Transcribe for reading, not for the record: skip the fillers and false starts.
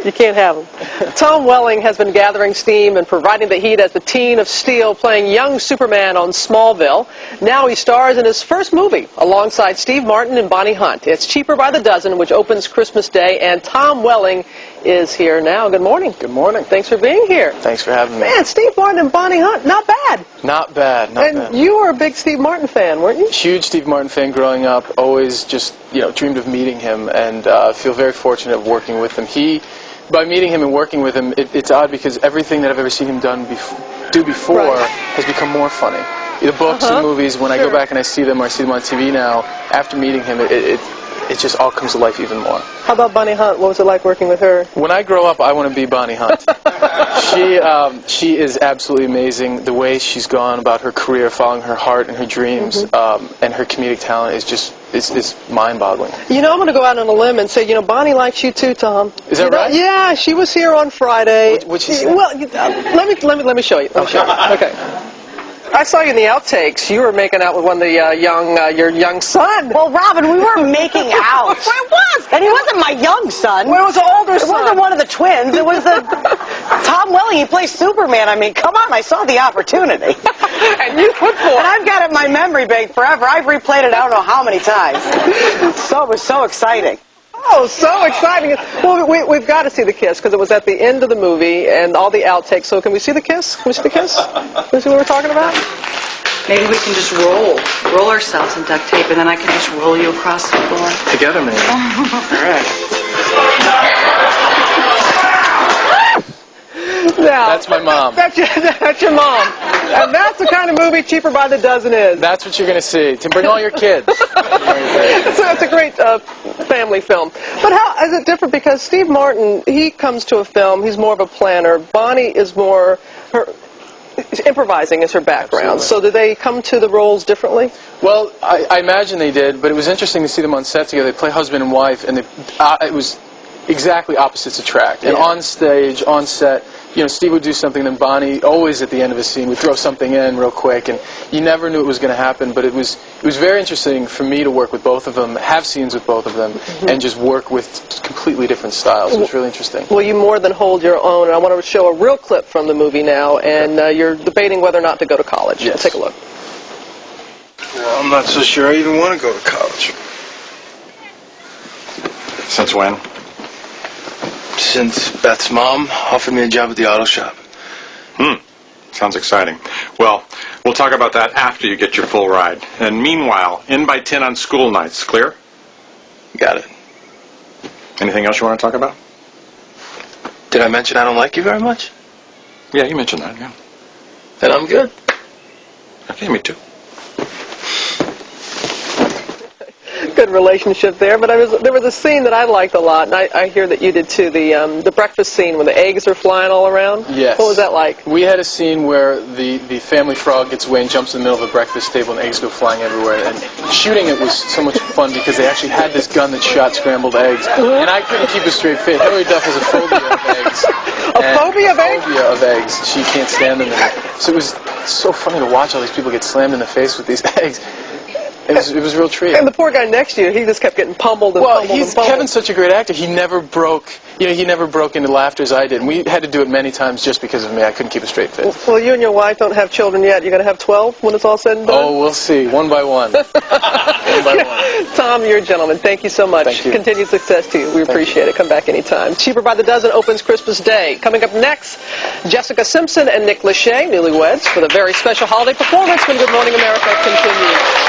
You can't have them. Tom Welling has been gathering steam and providing the heat as the teen of steel, playing young Superman on Smallville. Now he stars in his first movie alongside Steve Martin and Bonnie Hunt. It's Cheaper by the Dozen, which opens Christmas Day, and Tom Welling is here now. Good morning. Good morning. Thanks for being here. Thanks for having me. Man, Steve Martin and Bonnie Hunt, not bad. Not bad, not bad. And you were a big Steve Martin fan, weren't you? Huge Steve Martin fan growing up. Always just, dreamed of meeting him, and feel very fortunate of working with him. By meeting him and working with him, it's odd because everything that I've ever seen him do before has become more funny. The books and movies, when I go back and I see them or I see them on TV now, after meeting him, it just all comes to life even more. How about Bonnie Hunt? What was it like working with her? When I grow up, I want to be Bonnie Hunt. She is absolutely amazing. The way she's gone about her career, following her heart and her dreams, and her comedic talent is just it's mind-boggling. I'm going to go out on a limb and say, Bonnie likes you too, Tom. Is that right? Yeah, she was here on Friday. What'd she say? Well, let me show you. Okay. I saw you in the outtakes. You were making out with one of the your young son. Well, Robin, we weren't making out. Well, it was. And he wasn't my young son. Well, it was an older son. It wasn't one of the twins. It was the Tom Welling. He plays Superman. I mean, come on. I saw the opportunity. And you put for it. And I've got it in my memory bank forever. I've replayed it I don't know how many times. So it was so exciting. Oh, so exciting. Well, we've got to see the kiss because it was at the end of the movie and all the outtakes. So can we see the kiss? Can we see the kiss? Can we see what we're talking about? Maybe we can just roll ourselves in duct tape, and then I can just roll you across the floor. Together, maybe. All right. Now, that's my mom. That's your mom. And that's the kind of movie Cheaper by the Dozen is. That's what you're going to see. To bring all your kids. It's a great family film. But how is it different? Because Steve Martin, he comes to a film, he's more of a planner. Bonnie is more, improvising is her background. Absolutely. So do they come to the roles differently? Well, I imagine they did, but it was interesting to see them on set together. They play husband and wife, and it was exactly opposites attract. And on stage, on set, Steve would do something, then Bonnie, always at the end of a scene, would throw something in real quick, and you never knew it was going to happen, but it was very interesting for me to work with both of them, have scenes with both of them, and just work with completely different styles. It was really interesting. Well, you more than hold your own, and I want to show a real clip from the movie now, and you're debating whether or not to go to college. Yes. Take a look. Well, I'm not so sure I even want to go to college. Since when? Since Beth's mom offered me a job at the auto shop. Sounds exciting. Well, we'll talk about that after you get your full ride. And meanwhile, in by 10 on school nights. Clear? Got it. Anything else you want to talk about? Did I mention I don't like you very much? Yeah, you mentioned that, yeah. Then I'm good. Okay, me too. Good relationship there, but there was a scene that I liked a lot, and I hear that you did too, the breakfast scene when the eggs are flying all around. Yes. What was that like? We had a scene where the family frog gets away and jumps in the middle of a breakfast table and eggs go flying everywhere, and shooting it was so much fun because they actually had this gun that shot scrambled eggs, and I couldn't keep a straight face. Hilary Duff has a phobia of eggs. A phobia of eggs? Phobia of eggs. She can't stand them. So it was so funny to watch all these people get slammed in the face with these eggs. It was a real treat. And the poor guy next to you, he just kept getting pummeled and pummeled and pummeled. Kevin's such a great actor. He never broke into laughter as I did. And we had to do it many times just because of me. I couldn't keep a straight face. Well, you and your wife don't have children yet. You're going to have 12 when it's all said and done? Oh, we'll see. One by one. One by one. Tom, you're a gentleman. Thank you so much. Thank you. Continued success to you. We appreciate it. Come back anytime. Cheaper by the Dozen opens Christmas Day. Coming up next, Jessica Simpson and Nick Lachey, newlyweds, for the very special holiday performance when Good Morning America continues.